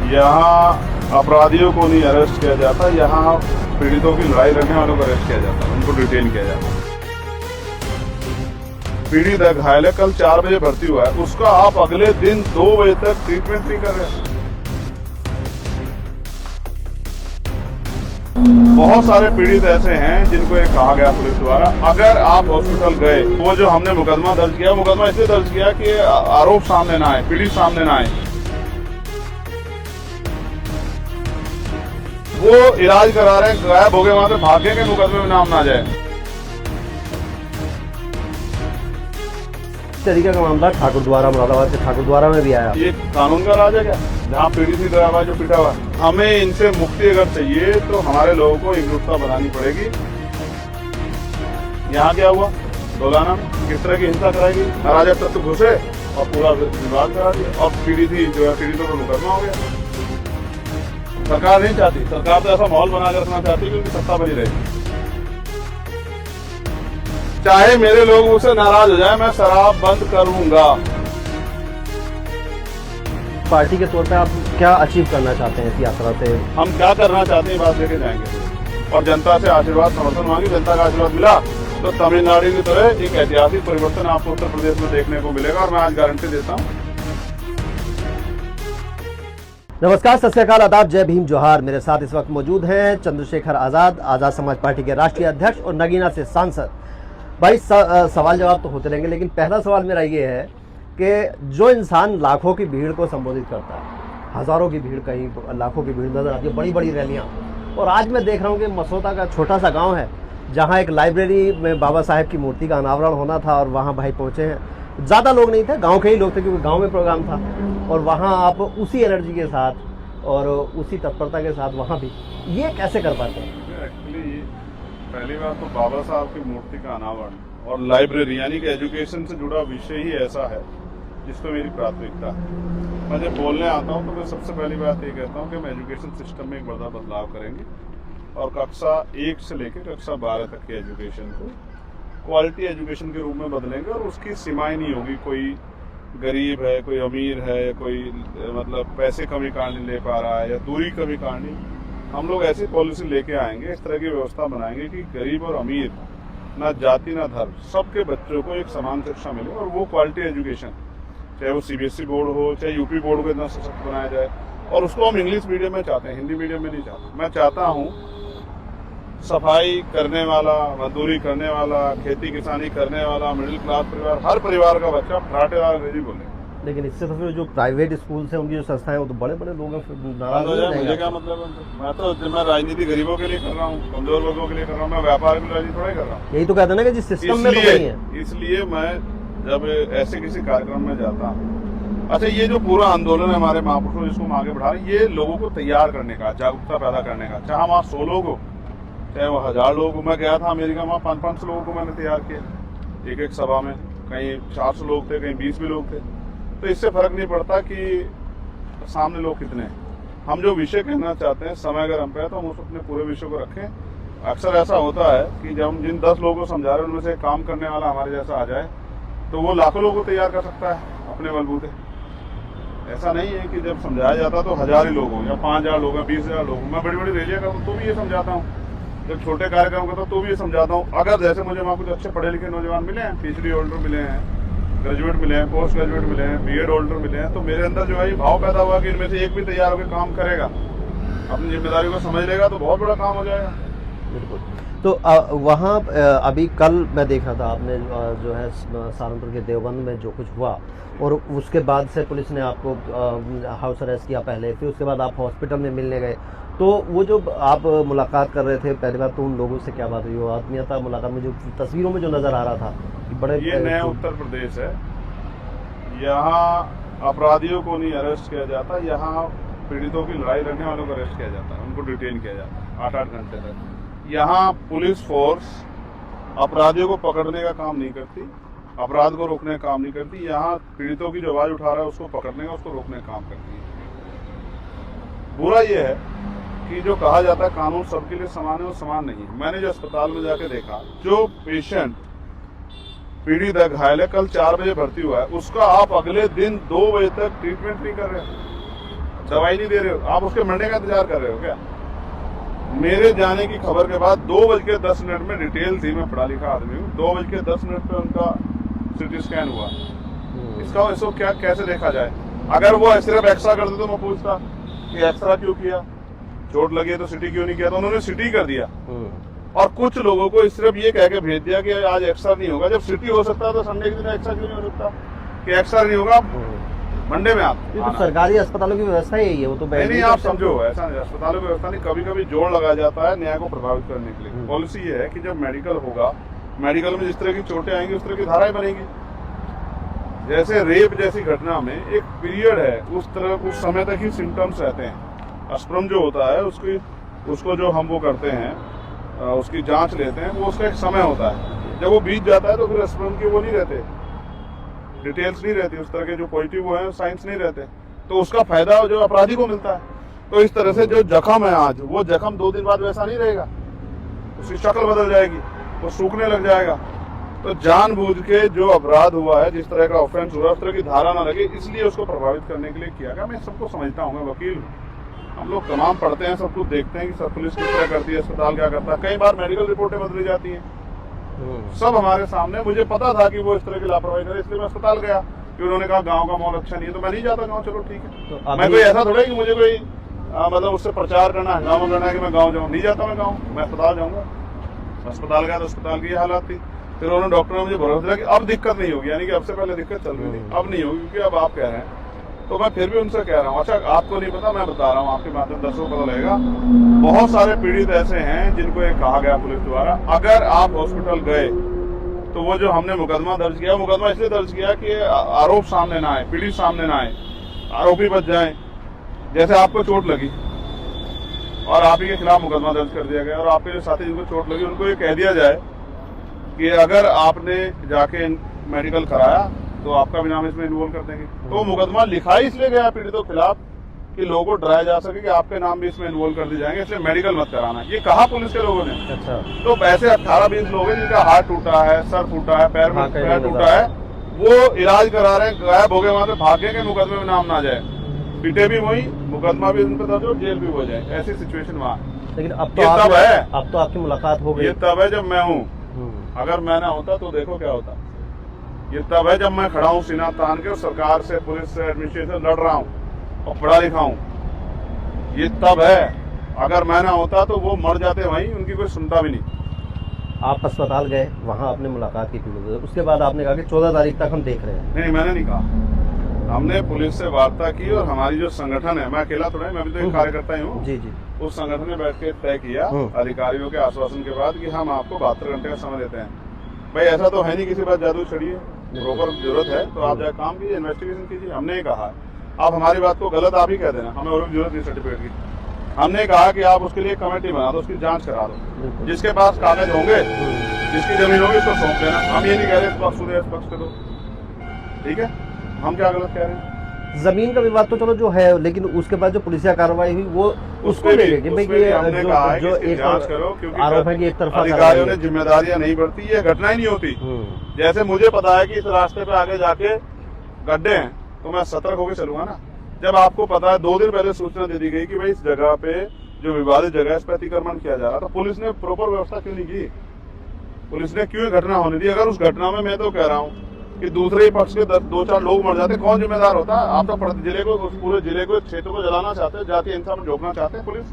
यहाँ अपराधियों को नहीं अरेस्ट किया जाता, यहाँ पीड़ितों की लड़ाई लड़ने वालों को अरेस्ट किया जाता है, उनको डिटेन किया जाता है। पीड़ित है, घायल है, कल 4 बजे भर्ती हुआ है, उसका आप अगले दिन 2 बजे तक ट्रीटमेंट नहीं कर रहे हैं। बहुत सारे पीड़ित ऐसे हैं जिनको ये कहा गया पुलिस द्वारा, अगर आप हॉस्पिटल गए, वो जो हमने मुकदमा दर्ज किया, मुकदमा इसलिए दर्ज किया कि आरोप सामने ना आए, पीड़ित सामने ना आए। वो इलाज करा रहे हैं, गायब हो गए, वहां से भागे के मुकदमे में नाम ना जाए। तरीके का मामला ठाकुर द्वारा, मुरादाबाद के ठाकुर द्वारा में भी आया। ये कानून का राज है क्या, जहाँ पीड़ित ही डरा हुआ जो पिटा हुआ? हमें इनसे मुक्ति अगर चाहिए तो हमारे लोगों को एकजुटता बनानी पड़ेगी। यहाँ क्या हुआ दोलाना में, किस तरह की हिंसा कराएगी, अराजक तत्व घुसे और पूरा विवाद करा दिया, और पीड़ित ही जो है पीड़ितों को मुकदमा हो गया। सरकार नहीं चाहती, सरकार तो ऐसा माहौल बना कर रखना चाहती है क्योंकि सत्ता बनी रहेगी। चाहे मेरे लोग मुझसे नाराज हो जाए, मैं शराब बंद करूंगा। पार्टी के तौर पे आप क्या अचीव करना चाहते हैं इस यात्रा से? हम क्या करना चाहते हैं बात लेके जाएंगे और जनता से आशीर्वाद समर्थन मांगे। जनता का आशीर्वाद मिला तो तमिलनाडु की तरह एक ऐतिहासिक परिवर्तन आपको उत्तर प्रदेश में देखने को मिलेगा, और मैं आज गारंटी देता हूँ। नमस्कार, सत श्री अकाल, आदाब, जय भीम, जोहार। मेरे साथ इस वक्त मौजूद हैं चंद्रशेखर आजाद, आजाद समाज पार्टी के राष्ट्रीय अध्यक्ष और नगीना से सांसद। भाई सवाल जवाब तो होते रहेंगे, लेकिन पहला सवाल मेरा ये है कि जो इंसान लाखों की भीड़ को संबोधित करता है, हजारों की भीड़, कहीं लाखों की भीड़ नजर आती है, बड़ी बड़ी रैलियां, और आज मैं देख रहा हूँ कि मसोता का छोटा सा गांव है जहां एक लाइब्रेरी में बाबा साहेब की मूर्ति का अनावरण होना था, और वहां भाई पहुंचे हैं। ज़्यादा लोग नहीं थे, गाँव के ही लोग थे क्योंकि गाँव में प्रोग्राम था, और वहाँ आप उसी एनर्जी के साथ और उसी तत्परता के साथ वहाँ भी, ये कैसे कर पाते हैं? एक्चुअली पहली बात तो बाबा साहब की मूर्ति का अनावरण और लाइब्रेरी यानी कि एजुकेशन से जुड़ा विषय ही ऐसा है जिस पर मेरी प्राथमिकता है। मैं जब बोलने आता हूँ तो मैं सबसे पहली बात ये कहता हूँ कि हम एजुकेशन सिस्टम में एक बड़ा बदलाव करेंगे और कक्षा 1 से लेकर कक्षा 12 तक की एजुकेशन को क्वालिटी एजुकेशन के रूप में बदलेंगे, और उसकी सीमाएं नहीं होगी, कोई गरीब है, कोई अमीर है, कोई मतलब पैसे कमी कारण नहीं ले पा रहा है या दूरी कमी कारण नहीं। हम लोग ऐसी पॉलिसी लेके आएंगे, इस तरह की व्यवस्था बनाएंगे कि गरीब और अमीर, ना जाति ना धर्म, सबके बच्चों को एक समान शिक्षा मिले, और वो क्वालिटी एजुकेशन, चाहे वो सीबीएसई बोर्ड हो चाहे यूपी बोर्ड को इतना सशक्त बनाया जाए। और उसको हम इंग्लिश मीडियम में चाहते हैं, हिंदी मीडियम में नहीं चाहते। मैं चाहता हूँ सफाई करने वाला, मजदूरी करने वाला, खेती किसानी करने वाला, मिडिल क्लास परिवार, हर परिवार का बच्चा फराटेदार अंग्रेजी बोले। लेकिन इससे तो फिर जो प्राइवेट स्कूल से उनकी जो संस्थाएं वो तो बड़े बड़े लोग हैं, फिर नाराज हो जाएंगे। मुझे क्या मतलब है? मैं राजनीति गरीबों के लिए कर रहा हूँ, कमजोर लोगों के लिए कर रहा हूँ, मैं व्यापार की राजनीति थोड़ा कर रहा हूँ। यही तो कहते हैं ना कि जिस सिस्टम में तो नहीं है। इसलिए मैं जब ऐसे किसी कार्यक्रम में जाता हूँ, अच्छा ये जो पूरा आंदोलन है हमारे महापुरुषों जिसको हम आगे बढ़ा रहे हैं, ये लोगों को तैयार करने का, जागरूकता पैदा करने का, चाहे वहाँ 100 लोग हो चाहे वो 1000 लोग हो। मैं गया था अमेरिका, वहाँ 500 लोगों को मैंने तैयार किया एक सभा में, कहीं 400 लोग थे, कहीं 20 भी लोग थे। तो इससे फर्क नहीं पड़ता कि सामने लोग कितने हैं। हम जो विषय कहना चाहते हैं, समय अगर हम पे है तो हम उस अपने पूरे विषय को रखें। अक्सर ऐसा होता है कि जब हम जिन 10 लोगों को समझा रहे हैं उनमें से काम करने वाला हमारे जैसा आ जाए तो वो लाखों लोगों को तैयार कर सकता है अपने बलबूते। ऐसा नहीं है कि जब समझाया जाता तो 1000 ही लोग हों या 5000 लोग हों, 20000 लोग हों। मैं बड़ी बड़ी रैलियां करता हूँ तो भी ये समझाता हूँ, जब छोटे कार्यक्रम करता हूँ तो भी ये समझाता हूँ। अगर जैसे मुझे वहाँ कुछ अच्छे पढ़े लिखे नौजवान मिले हैं, PhD होल्डर मिले हैं, ग्रेजुएट मिले हैं, पोस्ट ग्रेजुएट मिले हैं, BEd होल्डर मिले हैं, तो मेरे अंदर जो है भाव पैदा हुआ कि इनमें से एक भी तैयार होकर काम करेगा, अपनी जिम्मेदारी को समझ लेगा, तो बहुत बड़ा काम हो जाएगा। बिल्कुल। तो वहाँ अभी कल मैं देख रहा था, आपने जो है सहारनपुर के देवबंद में जो कुछ हुआ, और उसके बाद से पुलिस ने आपको हाउस अरेस्ट किया पहले, फिर उसके बाद आप हॉस्पिटल में मिलने गए। तो वो जो आप मुलाकात कर रहे थे, पहली बार तो उन लोगों से क्या बात हुई? वो आत्मीयता मुलाकात में जो तस्वीरों में जो नजर आ रहा था कि बड़े, ये नया उत्तर प्रदेश है, यहाँ अपराधियों को नहीं अरेस्ट किया जाता, यहाँ पीड़ितों की लड़ाई लड़ने वालों को अरेस्ट किया जाता है, उनको डिटेन किया जाता है 8-8 घंटे तक। यहाँ पुलिस फोर्स अपराधियों को पकड़ने का काम नहीं करती, अपराध को रोकने का काम नहीं करती। यहाँ पीड़ितों की जो आवाज उठा रहा है उसको पकड़ने का, उसको रोकने का काम करती है। बुरा ये है कि जो कहा जाता है कानून सबके लिए समान है, वो समान नहीं है। मैंने जो अस्पताल में जाके देखा, जो पेशेंट पीड़ित है, घायल है, कल 4 बजे भर्ती हुआ है, उसका आप अगले दिन 2 बजे तक ट्रीटमेंट नहीं कर रहे। दवाई नहीं दे रहे हो, आप उसके मरने का इंतजार कर रहे हो क्या? मेरे जाने की खबर के बाद 2:10 में डिटेल थी, मैं पढ़ा लिखा आदमी हूँ, 2:10 पे उनका सिटी स्कैन हुआ। इसका इसको क्या कैसे देखा जाए? अगर वो सिर्फ एक्सरा करते तो मैं पूछता कि एक्सरा क्यों किया, चोट लगी है तो सिटी क्यों नहीं किया, तो उन्होंने सिटी कर दिया। और कुछ लोगों को सिर्फ ये कह के भेज दिया कि आज एक्सरा नहीं होगा। जब सिटी हो सकता है तो संडे के दिन एक्सरा क्यों नहीं हो सकता कि एक्सरा नहीं होगा, मंडे में आप ये तो सरकारी अस्पतालों की व्यवस्था ही है, वो तो नहीं आप समझो, ऐसा नहीं, अस्पतालों की व्यवस्था नहीं, कभी कभी जोड़ लगाया जाता है न्याय को प्रभावित करने के लिए। पॉलिसी ये है कि जब मेडिकल होगा, मेडिकल में जिस तरह की चोटें आएंगी उस तरह की धाराएं बनेंगी। जैसे रेप जैसी घटना में एक पीरियड है, उस समय तक ही सिम्टम्स रहते हैं। स्पर्म जो होता है उसको जो हम वो करते हैं, उसकी जांच लेते हैं, वो उसका एक समय होता है। जब वो बीत जाता है तो फिर स्पर्म के वो नहीं रहते, डिटेल्स नहीं रहती, उस तरह के जो पॉजिटिव वो है साइंस नहीं रहते, तो उसका फायदा जो अपराधी को मिलता है। तो इस तरह से जो जख्म है आज, वो जख्म 2 दिन बाद वैसा नहीं रहेगा, उसकी शक्ल बदल जाएगी, वो सूखने लग जाएगा। तो जानबूझ के जो अपराध हुआ है, जिस तरह का ऑफेंस हुआ, उस तरह की धारा ना लगे, इसलिए उसको प्रभावित करने के लिए किया गया। मैं सबको समझता हूँ, मैं वकील हूँ, हम लोग तमाम पढ़ते हैं, सब कुछ देखते हैं कि सब पुलिस किस तरह करती है, अस्पताल क्या करता है। कई बार मेडिकल रिपोर्टें बदली जाती हैं, सब हमारे सामने। मुझे पता था कि वो इस तरह की लापरवाही करे, इसलिए मैं अस्पताल गया कि उन्होंने कहा गांव का माहौल अच्छा नहीं है, तो मैं नहीं जाता गांव। चलो ठीक है, तो मैं कोई ऐसा थोड़ा कि मुझे कोई मतलब उससे प्रचार करना, हंगामा करना है कि मैं गाँव जाऊँ, नहीं जाता मैं गाँव, मैं अस्पताल जाऊँगा। अस्पताल गया तो अस्पताल की हालात थी, फिर उन्होंने डॉक्टर ने मुझे भरोसा दिया कि अब दिक्कत नहीं होगी, यानी कि अब से पहले दिक्कत चल रही थी, अब नहीं होगी, क्योंकि अब आप कह रहे हैं। तो मैं फिर भी उनसे कह रहा हूँ, अच्छा आपको नहीं पता, मैं बता रहा हूँ, आपके माध्यम दर्शकों को पता लगेगा। बहुत सारे पीड़ित ऐसे हैं जिनको ये कहा गया पुलिस द्वारा, अगर आप हॉस्पिटल गए तो वो जो हमने मुकदमा दर्ज किया, मुकदमा इसलिए दर्ज किया कि आरोप सामने ना आए, पीड़ित सामने ना आए, आरोपी बच जाए। जैसे आपको चोट लगी और आप ही के खिलाफ मुकदमा दर्ज कर दिया गया, और आपके जो साथी जिनको चोट लगी उनको ये कह दिया जाए कि अगर आपने जाके मेडिकल कराया तो आपका भी नाम इसमें इन्वॉल्व कर देंगे। तो मुकदमा लिखा ही इसलिए गया पीड़ितों के खिलाफ कि लोगों को डराया जा सके कि आपके नाम भी इसमें इन्वॉल्व कर दिए जाएंगे, इसलिए मेडिकल मत कराना, ये कहा पुलिस के लोगों ने। अच्छा। तो ऐसे 18-20 लोग हैं जिनका हाथ टूटा है, सर फूटा है, पैर टूटा है, वो इलाज करा रहे हैं, गायब हो गए, वहां से भागे के मुकदमे में नाम ना जाए, पीटे भी वही, मुकदमा भी उन पर दर्ज हो, जेल भी हो जाए, ऐसी सिचुएशन वहाँ। लेकिन अब तो आपकी मुलाकात हो गई। ये तब है जब मैं हूँ, अगर मैं ना होता तो देखो क्या होता। ये तब है जब मैं खड़ा हूँ सीना तान के और सरकार से, पुलिस से, एडमिनिस्ट्रेशन लड़ रहा हूँ और पढ़ा लिखा हूँ। ये तब है, अगर मैं ना होता तो वो मर जाते वहीं, उनकी कोई सुनता भी नहीं। आप अस्पताल गए, वहाँ आपने मुलाकात की पुलिस, उसके बाद आपने कहा कि 14 तारीख तक हम देख रहे हैं। नहीं, मैंने नहीं कहा, हमने पुलिस से वार्ता की और हमारी जो संगठन है, मैं अकेला थोड़ा, मैं भी तो एक कार्यकर्ता ही हूँ, जी, उस संगठन ने बैठ के तय किया अधिकारियों के आश्वासन के बाद कि हम आपको 72 घंटे का समय देते हैं। भाई ऐसा तो है नहीं किसी बात जादू चढ़िए, प्रॉपर जरूरत है तो आप जाए काम कीजिए, इन्वेस्टिगेशन कीजिए। हमने ये कहा, आप हमारी बात को गलत आप ही कह देना, हमें और भी जरूरत नहीं सर्टिफिकेट की। हमने कहा कि आप उसके लिए कमेटी बना दो, उसकी जांच करा दो, जिसके पास कागज होंगे, जिसकी जमीन होगी उसको सौंप देना। हम ये नहीं कह रहे इस पक्ष को, इस पक्ष को दो, ठीक है, हम क्या गलत कह रहे हैं? जमीन का विवाद तो चलो जो है, लेकिन उसके बाद जो पुलिसिया कार्रवाई हुई वो उसको लेके कि भाई जो एक जांच करो, क्योंकि आरोप है कि एक तरफा अधिकारियों ने जिम्मेदारियां नहीं बढ़ती, ये घटना ही नहीं होती। जैसे मुझे पता है कि इस रास्ते पे आगे जाके गड्ढे हैं तो मैं सतर्क होकर चलूंगा ना। जब आपको पता है 2 दिन पहले सूचना दे दी गई कि भाई इस जगह पे जो विवादित जगह है इस पर अतिक्रमण किया जा रहा, तो पुलिस ने प्रॉपर व्यवस्था क्यों नहीं की? पुलिस ने क्यों घटना होने दी? अगर उस घटना में, मैं तो कह रहा हूँ कि दूसरे ही पक्ष के 2-4 लोग मर जाते, कौन जिम्मेदार होता? आप तो जिले को, पूरे जिले को, क्षेत्र को जलाना चाहते हैं, जातीय हिंसा में झोंकना चाहते हैं। पुलिस,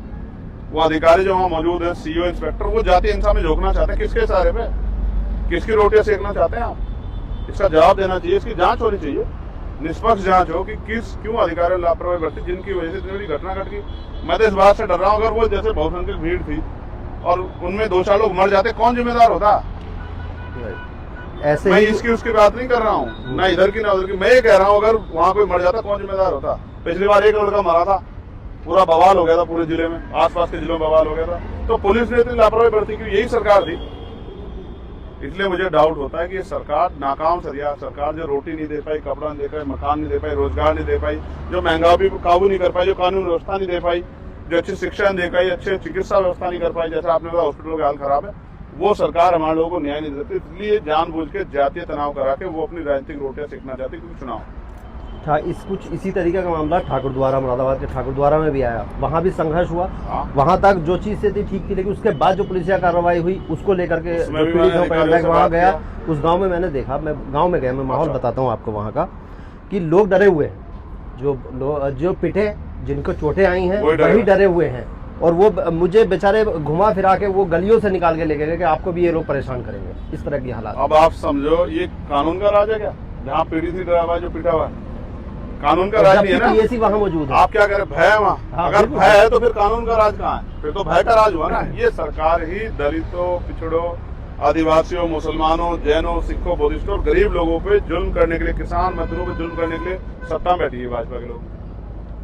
वो अधिकारी जो वहाँ मौजूद है, सीओ, इंस्पेक्टर, वो जातीय हिंसा में झोंकना चाहते हैं। किसके सहारे पे, किसकी रोटियां सेकना चाहते हैं आप? इसका जवाब देना चाहिए, इसकी जांच होनी चाहिए, निष्पक्ष जांच हो कि क्यों अधिकारी लापरवाही बरती, जिनकी वजह से इतनी बड़ी घटना घट गई। मैं तो इस बात से डर रहा हूँ, अगर वो जैसे बहुसंख्यक भीड़ थी और उनमें 2-4 लोग मर जाते, कौन जिम्मेदार होता? ऐसे मैं इसकी उसकी बात नहीं कर रहा हूँ, ना इधर की ना उधर की। मैं ये कह रहा हूँ, अगर वहाँ कोई मर जाता कौन जिम्मेदार होता? पिछली बार एक लड़का मरा था, पूरा बवाल हो गया था पूरे जिले में, आसपास के जिलों में बवाल हो गया था। तो पुलिस ने इतनी लापरवाही बरती क्यों? यही सरकार थी। इसलिए मुझे डाउट होता है कि ये सरकार नाकाम सरिया सरकार, जो रोटी नहीं दे पाई, कपड़ा नहीं दे पाई, मकान नहीं दे पाई, रोजगार नहीं दे पाई, जो महंगाई पर काबू नहीं कर पाई, जो कानून व्यवस्था नहीं दे पाई, जो अच्छी शिक्षा नहीं दे पाई, अच्छे चिकित्सा व्यवस्था नहीं कर पाई, जैसे आपने कहा हॉस्पिटलों का हाल खराब है, वो सरकार हमारे लोगों को न्याय नहीं देती। इसलिए जानबूझ के जातीय तनाव करा के वो अपनी राजनीतिक रोटियां सेकना चाहती, क्योंकि चुनाव कुछ इसी तरीके का मामला ठाकुर द्वारा, मुरादाबाद के ठाकुर द्वारा में भी आया, वहाँ भी संघर्ष हुआ। हाँ। वहाँ तक जो चीज़ से थी ठीक थी, लेकिन उसके बाद जो पुलिसिया कार्रवाई हुई उसको लेकर के उसमें भी पीड़ित मैंने हो, मैं से वहाँ बात गया, किया। उस गाँव में मैंने देखा, मैं गाँव में गया, मैं माहौल अच्छा। बताता हूँ आपको वहाँ का, कि लोग डरे हुए हैं, जो पिटे, जिनको चोटें आई हैं वही डरे हुए हैं। और वो मुझे बेचारे घुमा फिरा के वो गलियों से निकाल के लेके गए कि आपको भी ये लोग परेशान करेंगे, इस तरह की हालात। अब आप समझो ये कानून का राज है क्या, जहाँ पीड़ित ही डरा हुआ है, जो पिटा हुआ है, कानून का राज नहीं है ना। पीएसी वहाँ मौजूद है, आप क्या करें, भय है वहाँ। हाँ, अगर बिल्कुल। भय है तो फिर कानून का राज कहाँ है, फिर तो भय का राज हुआ ना। ये सरकार ही दलितों, पिछड़ों, आदिवासियों, मुसलमानों, जैनों, सिखों, बुद्धिस्टों और गरीब लोगों पे जुल्म करने के लिए, किसान मजदूरों पे जुल्म करने के लिए सत्ता में बैठी है भाजपा के लोग।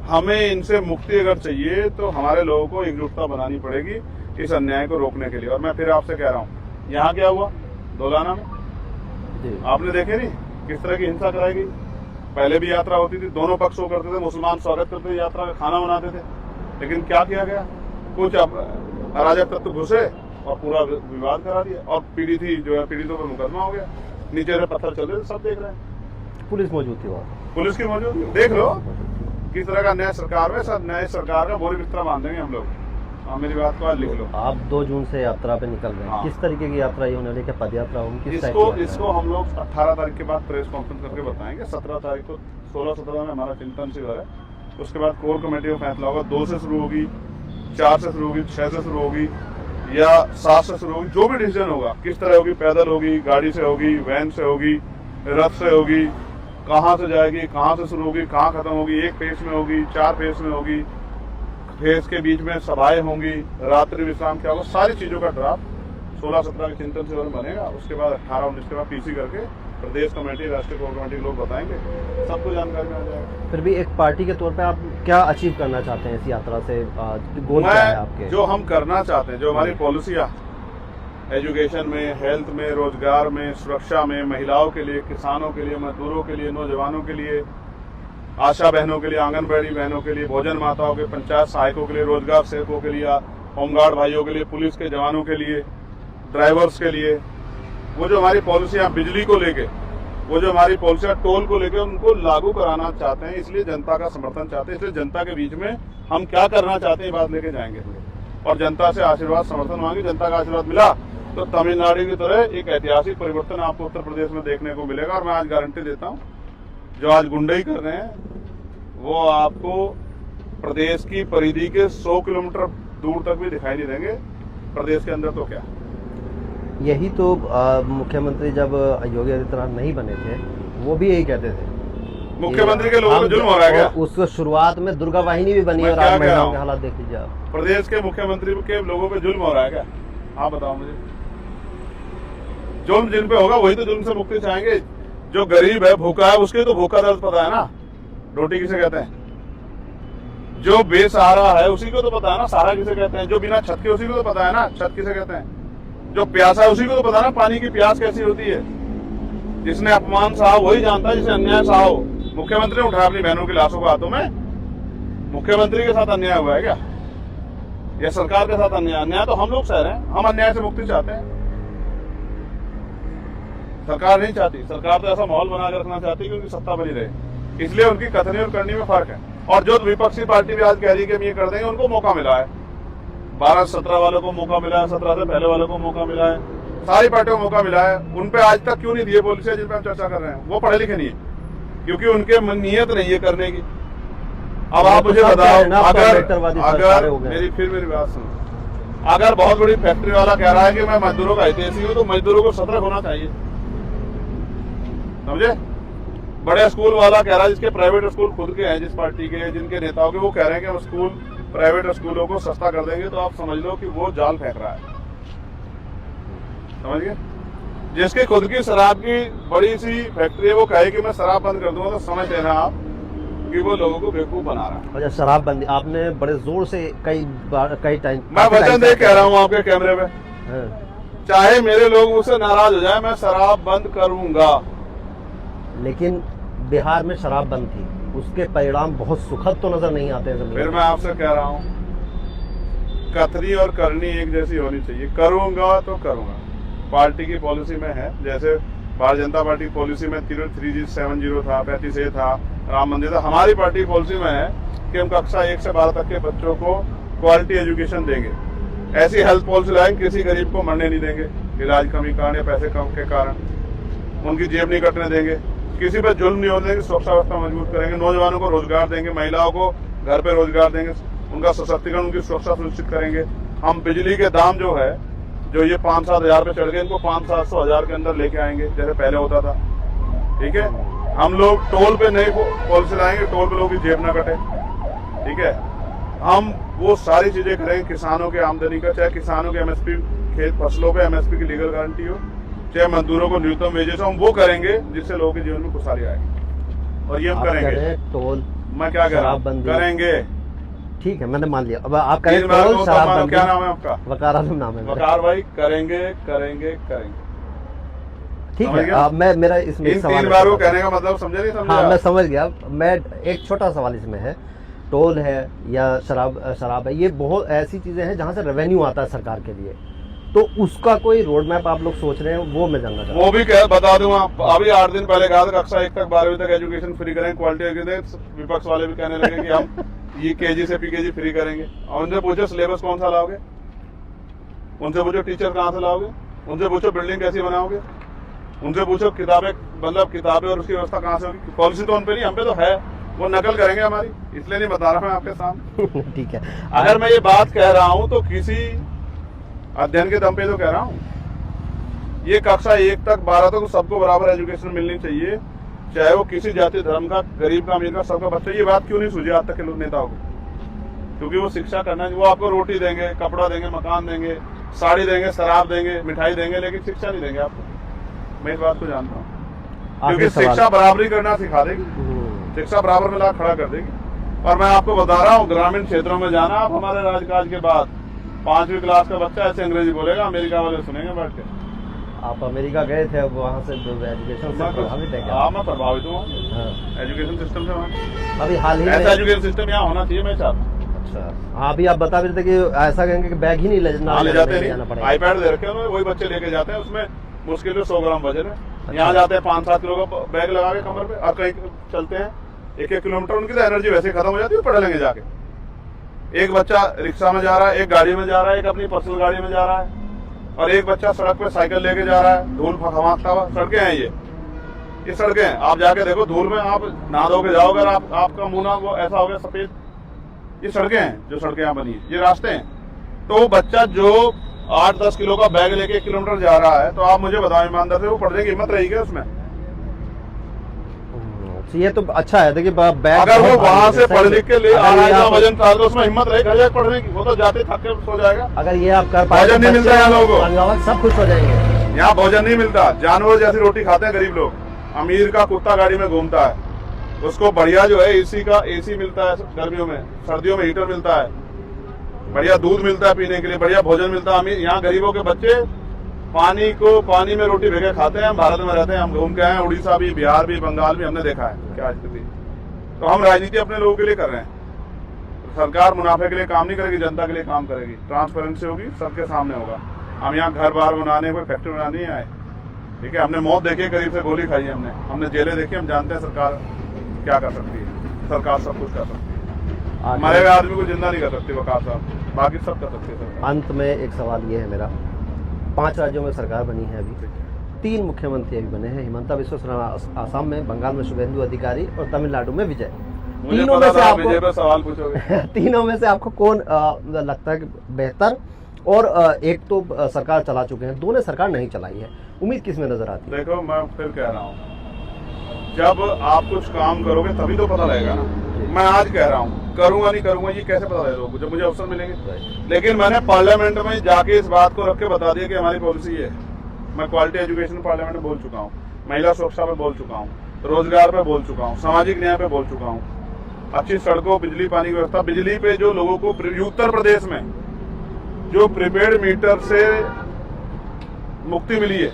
हमें इनसे मुक्ति अगर चाहिए तो हमारे लोगों को एकजुटता बनानी पड़ेगी इस अन्याय को रोकने के लिए। और मैं फिर आपसे कह रहा हूँ, यहाँ क्या हुआ दोलाना में, आपने देखे नहीं किस तरह की हिंसा कराई गई। पहले भी यात्रा होती थी, दोनों पक्ष वो करते थे, मुसलमान स्वागत करते थे, यात्रा का खाना बनाते थे, लेकिन क्या किया गया, कुछ अराजक तत्व घुसे और पूरा विवाद करा दिया, और पीड़ित ही जो है, पीड़ितों पर मुकदमा हो गया, नीचे से पत्थर चल रहे थे, सब देख रहे हैं। पुलिस मौजूद थी वहाँ, पुलिस की मौजूद, देख लो किस तरह का न्याय सरकार में, सब नए सरकार का बोरी बिस्तरा बांध देंगे हम लोग। हाँ, मेरी बात को आज लिख लो। आप 2 जून से यात्रा पे निकल रहे हैं, हाँ। किस तरीके की यात्रा ये होने वाली है, क्या पद यात्रा होगी, किस टाइप की इसको यात्रा है? इसको हम लोग 18 तारीख के बाद प्रेस कॉन्फ्रेंस करके बताएंगे। 17 तारीख को 16-17 में हमारा चिंतन शिविर है, उसके बाद कोर कमेटी का फैसला होगा। 2 से शुरू होगी, 4 से शुरू होगी, 6 से शुरू होगी या 7 से शुरू होगी, जो भी डिसीजन होगा, किस तरह होगी, पैदल होगी, गाड़ी से होगी, वैन से होगी, रथ से होगी, कहाँ से जाएगी, कहाँ से शुरू होगी, कहाँ खत्म होगी, 1 फेज में होगी, 4 फेज में होगी, फेज के बीच में सभाएं होंगी, रात्रि विश्राम क्या होगा, सारी चीजों का ड्राफ्ट 16-17 के चिंतन शिविर में बनेगा। उसके बाद 18-19 के बाद पीसी करके प्रदेश कमेटी, राष्ट्रीय कोर कमेटी के लोग बताएंगे, सबको जानकारी में आ जाएगा। फिर भी एक पार्टी के तौर पे आप क्या अचीव करना चाहते हैं इस यात्रा से, गोल क्या है आपके? जो हम करना चाहते हैं, जो हमारी पॉलिसियाँ एजुकेशन में, हेल्थ में, रोजगार में, सुरक्षा में, महिलाओं के लिए, किसानों के लिए, मजदूरों के लिए, नौजवानों के लिए, आशा बहनों के लिए, आंगनबाड़ी बहनों के लिए, भोजन माताओं के, पंचायत सहायकों के लिए, रोजगार सेवकों के लिए, होमगार्ड भाइयों के लिए, पुलिस के जवानों के लिए, ड्राइवर्स के लिए, वो जो हमारी पॉलिसियाँ बिजली को लेके, वो जो हमारी पॉलिसियाँ टोल को लेके, उनको लागू कराना चाहते हैं। इसलिए जनता का समर्थन चाहते हैं, इसलिए जनता के बीच में हम क्या करना चाहते हैं ये बात लेके जाएंगे और जनता से आशीर्वाद, समर्थन मांगे। जनता का आशीर्वाद मिला तो तमिलनाडु की तरह एक ऐतिहासिक परिवर्तन आपको उत्तर प्रदेश में देखने को मिलेगा। और मैं आज गारंटी देता हूँ, जो आज गुंडई कर रहे हैं वो आपको प्रदेश की परिधि के 100 किलोमीटर दूर तक भी दिखाई नहीं देंगे, प्रदेश के अंदर तो क्या। यही तो मुख्यमंत्री जब योगी आदित्यनाथ नहीं बने थे वो भी यही कहते थे, मुख्यमंत्री के लोगों पे जुल्म हो रहा है क्या? उस शुरुआत में दुर्गा वाहिनी भी बनी और आज महिलाओं के हालात देख लीजिए आप। प्रदेश के मुख्यमंत्री के लोगों पे जुल्म हो रहा है क्या? आप बताओ मुझे। जुल्म जिन पे होगा वही तो जुल्म से मुक्ति चाहेंगे। जो गरीब है, भूखा है, उसके तो भूखा दर्द पता है ना, रोटी किसे कहते हैं। जो बेसहारा है उसी को तो पता है ना सहारा किसे कहते हैं। जो बिना छत के उसी को तो पता है ना छत किसे कहते हैं। जो प्यासा है उसी को तो पता है ना पानी की प्यास कैसी होती है। जिसने अपमान सहा वही जानता है जिसे अन्याय सहा हो। मुख्यमंत्री ने उठाया अपनी बहनों की लाशों को हाथों में, मुख्यमंत्री के साथ अन्याय हुआ है क्या? या सरकार के साथ अन्याय? अन्याय तो हम लोग सह रहे हैं, हम अन्याय से मुक्ति चाहते हैं, सरकार नहीं चाहती। सरकार तो ऐसा माहौल बना के रखना चाहती है कि उनकी सत्ता बनी रहे, इसलिए उनकी कथनी और करनी में फर्क है। और जो विपक्षी पार्टी भी आज कह रही है कि हम ये कर देंगे, उनको मौका मिला है। 12-17 वालों को मौका मिला है, 17 से पहले वालों को मौका मिला है, सारी पार्टियों को मौका मिला है। उन पे आज तक क्यों नहीं दिए पॉलिसियां जिन पे हम चर्चा कर रहे हैं? वो पढ़े लिखे नहीं है, क्योंकि उनके नीयत नहीं है करने की। अब आप मुझे बताओ, अगर मेरी बात सुनो, अगर बहुत बड़ी फैक्ट्री वाला कह रहा है कि मैं मजदूरों का हितैषी हूँ, तो मजदूरों को सतर्क होना चाहिए, समझे? बड़े स्कूल वाला कह रहा है, जिसके प्राइवेट स्कूल खुद के हैं, जिस पार्टी के, जिनके नेताओं के, वो कह रहे हैं कि हम स्कूल, प्राइवेट स्कूलों को सस्ता कर देंगे, तो आप समझ लो कि वो जाल फेंक रहा है, समझ गए? जिसकी खुद की शराब की बड़ी सी फैक्ट्री है, वो कहे कि मैं शराब बंद कर दूंगा, तो समझ लेना आप कि वो लोगों को बेवकूफ बना रहा है। अच्छा, शराब बंदी आपने बड़े जोर से कई टाइम, मैं वचन दे कह रहा हूँ आपके कैमरे में, चाहे मेरे लोग मुझसे नाराज हो जाए, मैं शराब बंद करूंगा। लेकिन बिहार में शराब बंद थी, उसके परिणाम बहुत सुखद तो नजर नहीं आते हैं। फिर मैं आपसे कह रहा हूँ, कथनी और करनी एक जैसी होनी चाहिए। करूंगा तो करूंगा, पार्टी की पॉलिसी में है। जैसे भारतीय जनता पार्टी की पॉलिसी में 3G 70 था, 35A था, राम मंदिर था। हमारी पार्टी पॉलिसी में है कि हम कक्षा 1 से 12 तक के बच्चों को क्वालिटी एजुकेशन देंगे। ऐसी हेल्थ पॉलिसी लाएंगे किसी गरीब को मरने नहीं देंगे इलाज कमी कारण या पैसे कम के कारण, उनकी जेब नहीं कटने देंगे, किसी पर जुल्म नहीं होने देंगे, सुरक्षा व्यवस्था मजबूत करेंगे, नौजवानों को रोजगार देंगे, महिलाओं को घर पे रोजगार देंगे, उनका सशक्तिकरण, उनकी सुरक्षा सुनिश्चित करेंगे। हम बिजली के दाम जो है, जो ये 5-7 हजार पे चढ़ गए, इनको 500-700 हजार के अंदर लेके आएंगे जैसे पहले होता था। ठीक है, हम लोग टोल पे नई पॉलिसी लाएंगे, टोल पे लोगों की जेब ना कटे। ठीक है, हम वो सारी चीजें करेंगे, किसानों की आमदनी का, चाहे किसानों के एमएसपी, खेत फसलों पे एमएसपी की लीगल गारंटी हो, चाहे मजदूरों को न्यूनतम वेजेस हो, हम वो करेंगे जिससे लोगों के जीवन में खुशहाली आएगी। और ये हम करेंगे। टोल, मैं क्या कह रहा हूँ, करेंगे। ठीक है, मैंने मान लिया। अब आप करें टोल, शराबबंदी। क्या नाम है आपका? वकार आलम नाम है। वकार भाई, करेंगे करेंगे करेंगे। ठीक है, अब मैं मेरा इसमें इन 3 बार को कहने का मतलब समझे नहीं समझे? हाँ, मैं समझ गया। मैं एक छोटा सवाल इसमें है, टोल है या शराब है, ये बहुत ऐसी चीजें हैं जहाँ से रेवेन्यू आता है सरकार के लिए, तो उसका कोई रोड मैप आप लोग सोच रहे हैं? वो मैं जानना चाहता हूँ। वो भी बता दूंगा। अभी 8 दिन पहले कहा था कक्षा 1 तक 12वीं तक एजुकेशन फ्री करेंगे, क्वालिटी। विपक्ष वाले भी कहने लगे कि हम ये केजी से पीकेजी फ्री करेंगे। और उनसे पूछो सिलेबस कौन सा लाओगे, उनसे पूछो टीचर कहाँ से लाओगे, उनसे पूछो बिल्डिंग कैसी बनाओगे, उनसे पूछो किताबें और उसकी व्यवस्था कहाँ से होगी। पॉलिसी तो उन पे नहीं, हम पे तो है, वो नकल करेंगे हमारी, इसलिए नहीं बता रहा मैं आपके सामने। ठीक है, अगर मैं ये बात कह रहा हूँ तो किसी अध्ययन के दम पे तो कह रहा हूँ। ये कक्षा 1 तक 12 तक सबको बराबर एजुकेशन मिलनी चाहिए, चाहे वो किसी जाति धर्म का, गरीब का, अमीर का, सबका बच्चा। ये बात क्यों नहीं सूझी आज तक के लोग नेताओं को? क्योंकि वो शिक्षा करना है, वो आपको रोटी देंगे, कपड़ा देंगे, मकान देंगे, साड़ी देंगे, शराब देंगे, मिठाई देंगे, लेकिन शिक्षा नहीं देंगे आपको। मैं इस बात को जानता हूँ, क्योंकि शिक्षा बराबरी करना सिखा देगी, शिक्षा बराबर में ला खड़ा कर देगी। और मैं आपको बता रहा हूँ, ग्रामीण क्षेत्रों में जाना आप हमारे राजकाज के बाद, 5वीं क्लास का बच्चा ऐसे अंग्रेजी बोलेगा, अमेरिका वाले सुनेंगे बैठ के। आप अमेरिका गए थे, अब वहाँ से एजुकेशन से प्रभावित है क्या? हाँ, मैं प्रभावित हूँ एजुकेशन सिस्टम से। वहाँ अभी हाल ही में ऐसा एजुकेशन सिस्टम यहाँ होना चाहिए, मैं चाहता हूँ। अच्छा, हाँ, अभी आप बता रहे थे कि ऐसा कहेंगे कि बैग ही नहीं ले जाते नहीं, आईपैड दे रखे हैं, वही बच्चे लेके जाते हैं, उसमें मुश्किल से 100 ग्राम वजन है। अच्छा। यहाँ जाते हैं 5-7 किलो का बैग लगा के कमर पे, और कहीं चलते हैं 1-1 किलोमीटर, उनकी तो एनर्जी वैसे खत्म हो जाती है, पढ़ लेंगे जाके। एक बच्चा रिक्शा में जा रहा है, एक गाड़ी में जा रहा है, एक अपनी पर्सनल गाड़ी में जा रहा है, और एक बच्चा सड़क पे साइकिल लेके जा रहा है, धूल फमाकता हुआ। सड़कें हैं ये सड़कें हैं, आप जाके देखो, धूल में आप नहा धो के जाओगे, आपका मुंह ना वो ऐसा हो गया सफेद। ये सड़कें हैं, जो सड़कें यहाँ बनी है, ये रास्ते हैं। तो बच्चा जो 8-10 किलो का बैग लेके 1 किलोमीटर जा रहा है, तो आप मुझे बताओ ईमानदार से, वो पढ़ने की हिम्मत रहेगी उसमें? ये तो अच्छा है, देखिए बैग, अगर वो वहाँ से पढ़ लिख के ले आ रहा है, वजन था, तो उसमें हिम्मत रहेगी घर जाके पढ़ने की? वो तो जाते थक के सो जाएगा। अगर ये आप कर पाए, भोजन नहीं मिलता यहाँ लोगों को, सब खुश हो जाएंगे। यहाँ भोजन नहीं मिलता, जानवर जैसी रोटी खाते हैं गरीब लोग। अमीर का कुत्ता गाड़ी में घूमता है, उसको बढ़िया जो है एसी मिलता है गर्मियों में, सर्दियों में हीटर मिलता है, बढ़िया दूध मिलता है पीने के लिए, बढ़िया भोजन मिलता है। यहाँ गरीबों के बच्चे पानी में रोटी भेके खाते हैं। हम भारत में रहते हैं, हम घूम के आए हैं, उड़ीसा भी, बिहार भी, बंगाल भी, हमने देखा है क्या स्थिति। तो हम राजनीति अपने लोगों के लिए कर रहे हैं। सरकार मुनाफे के लिए काम नहीं करेगी, जनता के लिए काम करेगी, ट्रांसपेरेंसी होगी, सबके सामने होगा। हम यहाँ घर बार बनाने, कोई फैक्ट्री बनाने नहीं आए। ठीक है, हमने मौत देखी, करीब से गोली खाई है, हमने जेलें देखी, हम जानते हैं सरकार क्या कर सकती है। सरकार सब कुछ कर सकती है, मरे हुए आदमी को जिंदा नहीं कर सकती वकार साहब, बाकी सब कर सकते हैं। अंत में एक सवाल ये है मेरा, 5 राज्यों में सरकार बनी है, अभी 3 मुख्यमंत्री अभी बने हैं, हिमंता बिस्वा शर्मा आसाम में, बंगाल में शुभेंदु अधिकारी और तमिलनाडु में विजय। तीनों में से आपको विजय पर सवाल पूछोगे तीनों में से आपको कौन लगता है कि बेहतर? और एक तो सरकार चला चुके हैं, 2 ने सरकार नहीं चलाई है, उम्मीद किस में नजर आती है? देखो, मैं फिर कह रहा हूँ, जब आप कुछ काम करोगे तभी तो पता लगेगा ना। मैं आज कह रहा हूँ, करूंगा नहीं करूंगा ये कैसे पता लगेगा लोगों को, जब मुझे अवसर मिलेंगे। लेकिन मैंने पार्लियामेंट में जाके इस बात को रख के बता दिया कि हमारी पॉलिसी है। मैं क्वालिटी एजुकेशन पार्लियामेंट में बोल चुका हूँ, महिला सुरक्षा पे बोल चुका हूँ, रोजगार पे बोल चुका हूँ, सामाजिक न्याय पे बोल चुका हूँ, अच्छी सड़कों, बिजली, पानी की व्यवस्था। बिजली पे जो लोगों को उत्तर प्रदेश में जो प्रीपेड मीटर से मुक्ति मिली है,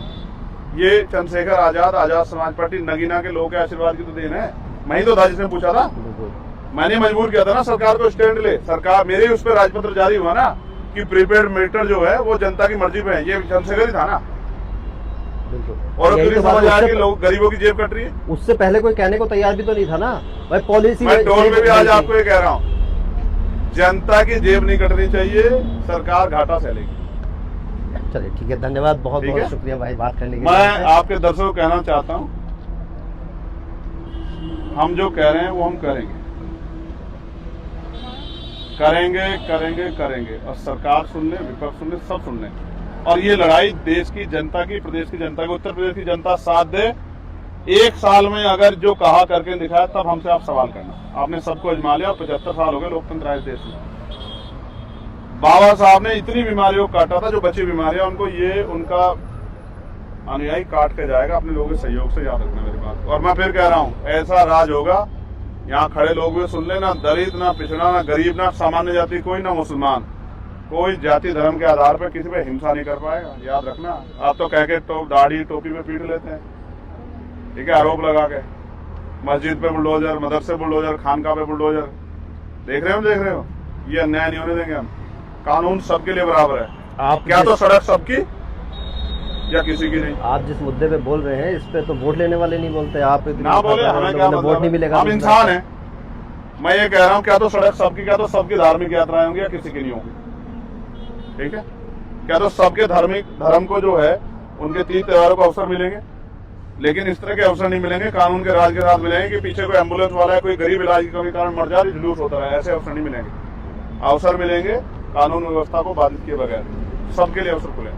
ये चंद्रशेखर आजाद समाज पार्टी, नगीना के लोगों के आशीर्वाद की तो देन है। मैं ही तो था जिसने पूछा था, मैंने मजबूर किया था ना सरकार को स्टैंड ले। सरकार मेरे उस पर राजपत्र जारी हुआ ना कि प्रीपेड मीटर जो है वो जनता की मर्जी पे है, ये चंद्रशेखर ही था ना। बिल्कुल। और यही फिर तो बात समझ है, आया कि उससे- लोग गरीबों की जेब कट रही है। उससे पहले कोई कहने को तैयार भी तो नहीं था ना भाई, पॉलिसी मैं टोल पे भी आज आपको ये कह रहा हूँ, जनता की जेब नहीं कटनी चाहिए, सरकार घाटा सहलेगी। चलिए ठीक है, धन्यवाद, बहुत ठीक बहुत है? शुक्रिया भाई बात करने के लिए। मैं आपके दर्शकों को कहना चाहता हूँ, हम जो कह रहे हैं वो हम करेंगे, करेंगे करेंगे करेंगे, और सरकार सुन ले, विपक्ष सुन ले, सब सुन ले, और ये लड़ाई देश की जनता की, प्रदेश की जनता की, उत्तर प्रदेश की जनता साथ दे। एक साल में अगर जो कहा करके दिखाया, तब हमसे आप सवाल करना। आपने सबको अजमा लिया, 75 साल हो गए लोकतंत्र आए देश में। बाबा साहब ने इतनी बीमारियों को काटा था, जो बची बीमारियां उनको ये उनका अनुयायी काट के जाएगा, अपने लोगों के सहयोग से, याद रखना मेरी बात। और मैं फिर कह रहा हूँ, ऐसा राज होगा, यहाँ खड़े लोग भी सुन ले, ना दलित, ना पिछड़ा, ना गरीब, ना सामान्य जाति, कोई ना मुसलमान, कोई जाति धर्म के आधार पर किसी पे हिंसा नहीं कर पाएगा, याद रखना। आप तो कह के दाढ़ी टोपी पे पीट लेते हैं, ठीक है, आरोप लगा के। मस्जिद पे बुलडोजर, मदरसे बुलडोजर, खानका पे बुलडोजर, देख रहे हो, ये अन्याय नहीं होने देंगे हम। कानून सबके लिए बराबर है। आप क्या तो सड़क सबकी या किसी की नहीं। आप जिस मुद्दे पे बोल रहे हैं, इस पे तो वोट लेने वाले नहीं बोलते। आप ना बोले, हमें क्या मतलब, वोट नहीं मिलेगा, हम इंसान हैं। मैं ये कह रहा हूँ, क्या तो सड़क सबकी, क्या तो सबकी धार्मिक यात्राएं होंगी या किसी की नहीं होंगी, ठीक है। क्या तो सबके धर्म को जो है, उनके तीज त्योहारों को अवसर मिलेंगे, लेकिन इस तरह के अवसर नहीं मिलेंगे, कानून के राज के साथ मिलेंगे कि पीछे कोई एम्बुलेंस वाला है, कोई गरीब इलाज की कमी कारण मर जा रही, जुलूस होता है, ऐसे अवसर नहीं मिलेंगे। अवसर मिलेंगे कानून व्यवस्था को बाधित किए बगैर, सबके लिए अवसर खुले,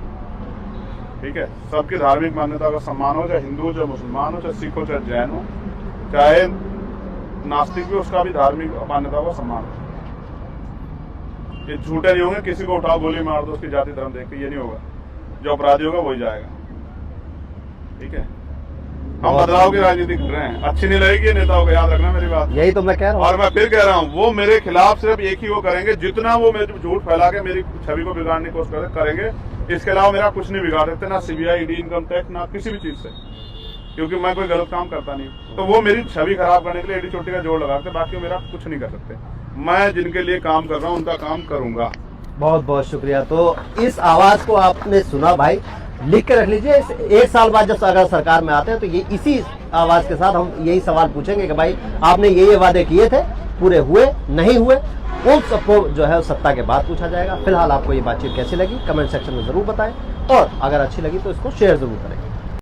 ठीक है। सबकी धार्मिक मान्यता का सम्मान हो, चाहे हिंदू हो, चाहे मुसलमान हो, चाहे सिख हो, चाहे जैन हो, चाहे नास्तिक भी, उसका भी धार्मिक मान्यता का सम्मान हो। ये झूठे नहीं होंगे, किसी को उठाओ गोली मार दो उसकी जाति धर्म देख के, ये नहीं होगा। जो अपराधी होगा वही जाएगा, ठीक है। हम बदलाव की राजनीति कर रहे हैं, अच्छी नहीं लगेगी नेताओं को, याद रखना मेरी बात। यही तो मैं कह रहा हूँ। और मैं फिर कह रहा हूँ, वो मेरे खिलाफ सिर्फ एक ही वो करेंगे, जितना वो मेरे झूठ फैला के मेरी छवि को बिगाड़ने की कोशिश करेंगे। इसके अलावा मेरा कुछ नहीं बिगाड़ सकते, ना सीबीआई, ईडी, इनकम टैक्स, ना किसी भी चीज से, क्योंकि मैं कोई गलत काम करता नहीं। तो वो मेरी छवि खराब करने के लिए एडी चोटी का जोड़ लगाते, बाकी वो मेरा कुछ नहीं कर सकते। मैं जिनके लिए काम कर रहा हूँ उनका काम करूंगा। बहुत बहुत शुक्रिया। तो इस आवाज को आपने सुना भाई, लिख के रख लीजिए। एक साल बाद जब अगर सरकार में आते हैं तो ये इसी आवाज के साथ हम यही सवाल पूछेंगे कि भाई आपने ये वादे किए थे, पूरे हुए नहीं हुए, उन सबको जो है सत्ता के बाद पूछा जाएगा। फिलहाल आपको ये बातचीत कैसी लगी कमेंट सेक्शन में जरूर बताएं, और अगर अच्छी लगी तो इसको शेयर जरूर करें।